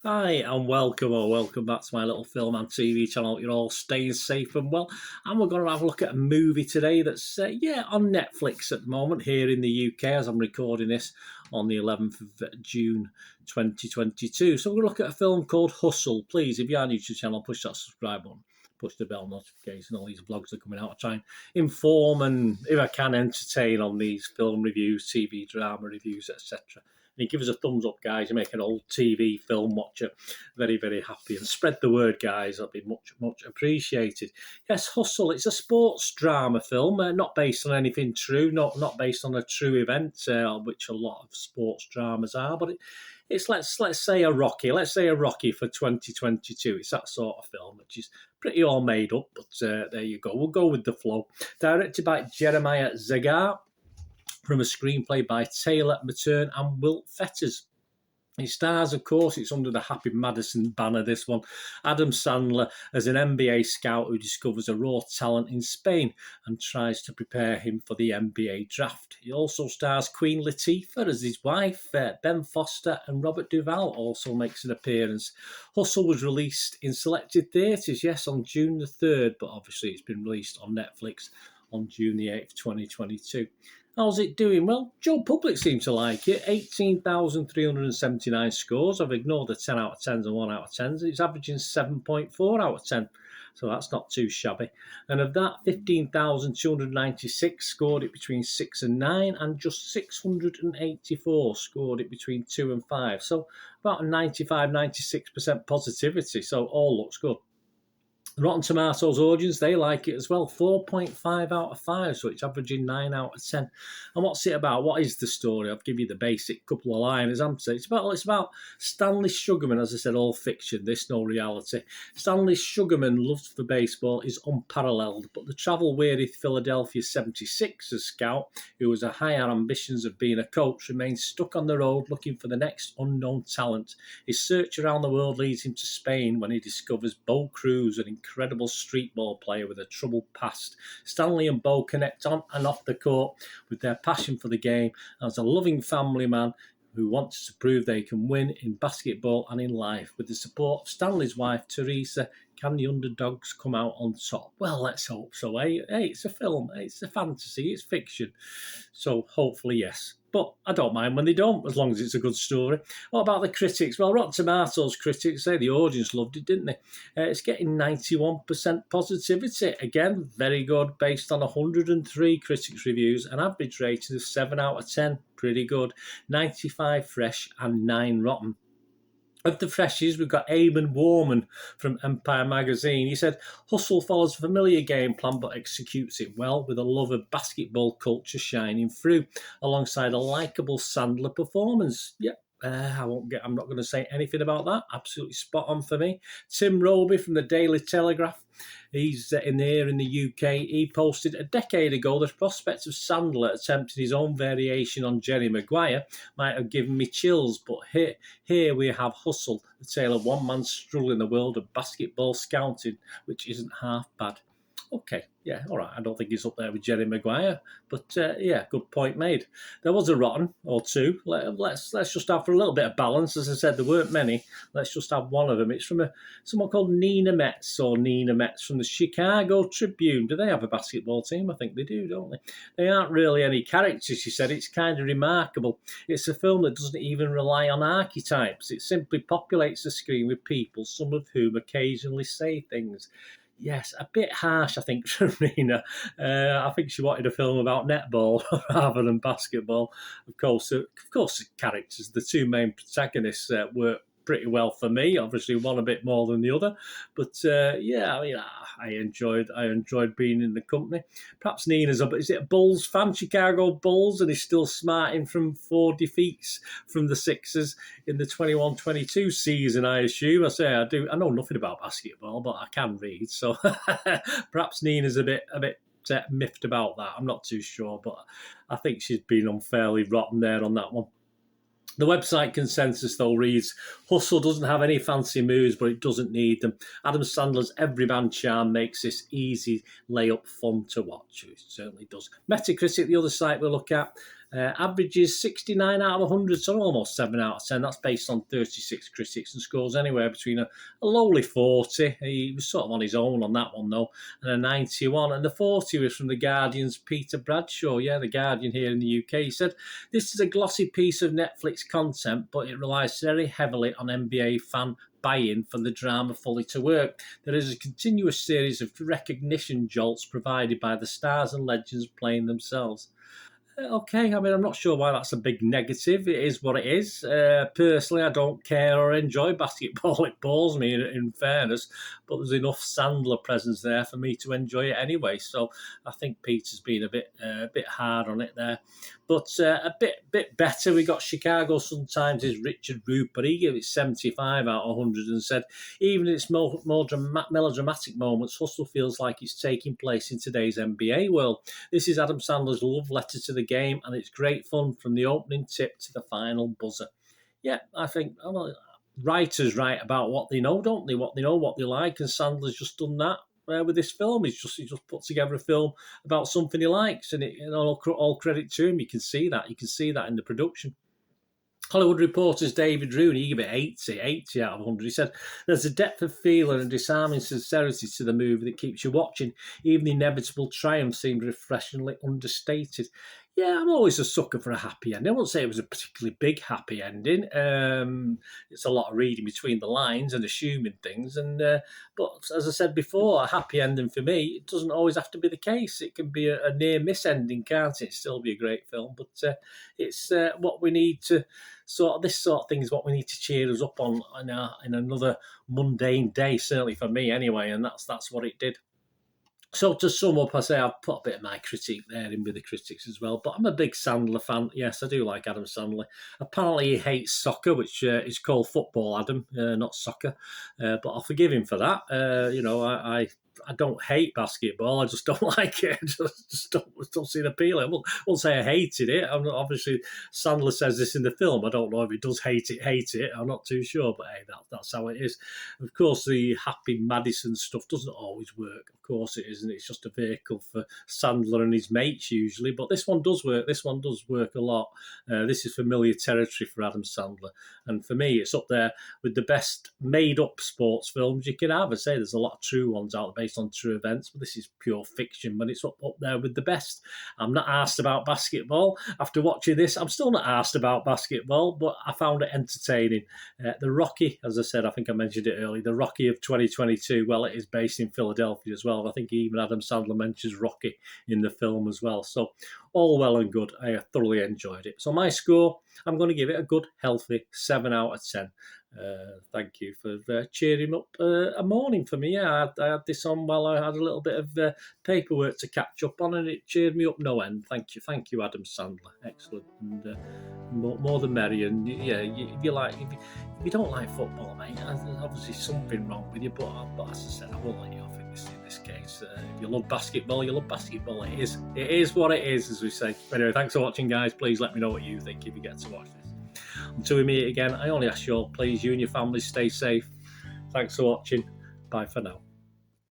Hi and welcome back to my little film and TV channel. You're all staying safe and well. And we're going to have a look at a movie today that's on Netflix at the moment here in the UK as I'm recording this on the 11th of June 2022. So we're going to look at a film called Hustle. Please, if you are new to the channel, push that subscribe button, push the bell notification. All these vlogs are coming out. I try and inform and, if I can, entertain on these film reviews, TV drama reviews, etc. And you give us a thumbs up, guys. You make an old TV film watcher very, very happy. And spread the word, guys. That'd be much, much appreciated. Yes, Hustle. It's a sports drama film, not based on anything true, not based on a true event, which a lot of sports dramas are. But it's let's say a Rocky. Let's say a Rocky for 2022. It's that sort of film, which is pretty all made up. But there you go. We'll go with the flow. Directed by Jeremiah Zagar, from a screenplay by Taylor Matern and Wilt Fetters. It stars, of course, it's under the Happy Madison banner, this one, Adam Sandler as an NBA scout who discovers a raw talent in Spain and tries to prepare him for the NBA draft. He also stars Queen Latifah as his wife, Ben Foster, and Robert Duvall also makes an appearance. Hustle was released in selected theatres, yes, on June the 3rd, but obviously it's been released on Netflix on June the 8th, 2022. How's it doing? Well, Joe Public seems to like it. 18,379 scores. I've ignored the 10 out of 10s and 1 out of 10s. It's averaging 7.4 out of 10. So that's not too shabby. And of that, 15,296 scored it between 6 and 9, and just 684 scored it between 2 and 5. So about a 95-96% positivity. So all looks good. Rotten Tomatoes audience, they like it as well. 4.5 out of 5, so it's averaging 9 out of 10. And what's it about? What is the story? I'll give you the basic couple of lines. It's about Stanley Sugarman, as I said, all fiction, this no reality. Stanley Sugarman love for baseball is unparalleled, but the travel-weary Philadelphia 76ers scout, who has a higher ambitions of being a coach, remains stuck on the road looking for the next unknown talent. His search around the world leads him to Spain when he discovers Bo Cruz, an incredible street ball player with a troubled past. Stanley and Bo connect on and off the court with their passion for the game as a loving family man who wants to prove they can win in basketball and in life. With the support of Stanley's wife, Teresa, can the underdogs come out on top? Well, let's hope so, eh? Hey, it's a film, it's a fantasy, it's fiction. So hopefully, yes. But I don't mind when they don't, as long as it's a good story. What about the critics? Well, Rotten Tomatoes critics say the audience loved it, didn't they? It's getting 91% positivity. Again, very good, based on 103 critics' reviews. An average rating of 7 out of 10. Pretty good. 95 fresh and 9 rotten. Of the freshies, we've got Eamon Warman from Empire magazine. He said, Hustle follows a familiar game plan but executes it well, with a love of basketball culture shining through, alongside a likeable Sandler performance. Yep. I'm not going to say anything about that. Absolutely spot on for me. Tim Roby from the Daily Telegraph. He's in the UK. He posted a decade ago the prospect of Sandler attempting his own variation on Jerry Maguire might have given me chills, but here we have Hustle, the tale of one man's struggle in the world of basketball scouting, which isn't half bad. Okay, yeah, all right. I don't think he's up there with Jerry Maguire, but yeah, good point made. There was a rotten or two. Let's just have for a little bit of balance. As I said, there weren't many. Let's just have one of them. It's from someone called Nina Metz from the Chicago Tribune. Do they have a basketball team? I think they do, don't they? They aren't really any characters, she said. It's kind of remarkable. It's a film that doesn't even rely on archetypes. It simply populates the screen with people, some of whom occasionally say things. Yes, a bit harsh, I think, from Nina. I think she wanted a film about netball rather than basketball. Of course, the characters, the two main protagonists, work pretty well for me. Obviously, one a bit more than the other, but yeah, I mean, I enjoyed being in the company. Perhaps Nina's is it a Bulls fan, Chicago Bulls, and is still smarting from 4 defeats from the Sixers in the 21-22 season, I assume. I know nothing about basketball, but I can read, so perhaps Nina's a bit miffed about that. I'm not too sure, but I think she's been unfairly rotten there on that one. The website consensus, though, reads, Hustle doesn't have any fancy moves, but it doesn't need them. Adam Sandler's everyman charm makes this easy layup fun to watch. It certainly does. Metacritic, the other site we'll look at, Averages 69 out of 100, so almost 7 out of 10. That's based on 36 critics and scores anywhere between a lowly 40. He was sort of on his own on that one, though, and a 91. And the 40 was from The Guardian's Peter Bradshaw. Yeah, The Guardian here in the UK. He said, "This is a glossy piece of Netflix content, but it relies very heavily on NBA fan buy-in for the drama fully to work. There is a continuous series of recognition jolts provided by the stars and legends playing themselves." Okay, I mean, I'm not sure why that's a big negative. It is what it is. Personally, I don't care or enjoy basketball. It bores me, in fairness, but there's enough Sandler presence there for me to enjoy it anyway. So I think Peter's been a bit hard on it there. But a bit better, we got Chicago Sun-Times' Richard Rupert. He gave it 75 out of 100 and said, "Even in its more melodramatic moments, hustle feels like it's taking place in today's NBA world. This is Adam Sandler's love letter to the game, and it's great fun from the opening tip to the final buzzer." Yeah, I think writers write about what they know, don't they? What they know, what they like, and Sandler's just done that. With this film, he just put together a film about something he likes, and all credit to him. You can see that in the production. Hollywood Reporter's David Rooney, he gave it 80 out of 100. He said, "There's a depth of feeling and disarming sincerity to the movie that keeps you watching. Even the inevitable triumph seemed refreshingly understated." Yeah, I'm always a sucker for a happy ending. I won't say it was a particularly big happy ending. It's a lot of reading between the lines and assuming things. But as I said before, a happy ending for me, it doesn't always have to be the case. It can be a near-miss ending, can't it? Still be a great film. But it's what we need to this sort of thing is what we need to cheer us up on in another mundane day, certainly for me anyway. And that's what it did. So to sum up, I say I've put a bit of my critique there in with the critics as well. But I'm a big Sandler fan. Yes, I do like Adam Sandler. Apparently he hates soccer, which is called football, Adam, not soccer. But I'll forgive him for that. I don't hate basketball. I just don't like it. I just don't see the appeal. I won't say I hated it. Obviously, Sandler says this in the film. I don't know if he does hate it. I'm not too sure. But hey, that's how it is. Of course, the Happy Madison stuff doesn't always work. Of course it isn't. It's just a vehicle for Sandler and his mates usually. But this one does work. This one does work a lot. This is familiar territory for Adam Sandler. And for me, it's up there with the best made-up sports films you can have. I say there's a lot of true ones out there based on true events, but this is pure fiction, but it's up there with the best. I'm not asked about basketball. After watching this, I'm still not asked about basketball, but I found it entertaining. The Rocky, as I said, I think I mentioned it earlier, the Rocky of 2022, well, it is based in Philadelphia as well. I think even Adam Sandler mentions Rocky in the film as well. So all well and good. I thoroughly enjoyed it. So my score, I'm going to give it a good, healthy 7 out of 10. Thank you for cheering up a morning for me. Yeah, I had this on while I had a little bit of paperwork to catch up on, and it cheered me up no end. Thank you, Adam Sandler. Excellent, and more the merrier. And yeah, if you don't like football, mate, there's obviously something wrong with you. But as I said, I won't let you off in this case. If you love basketball, you love basketball. It is what it is, as we say. Anyway, thanks for watching, guys. Please let me know what you think if you get to watch this. Until we meet again, I only ask you all, please, you and your family stay safe. Thanks for watching. Bye for now.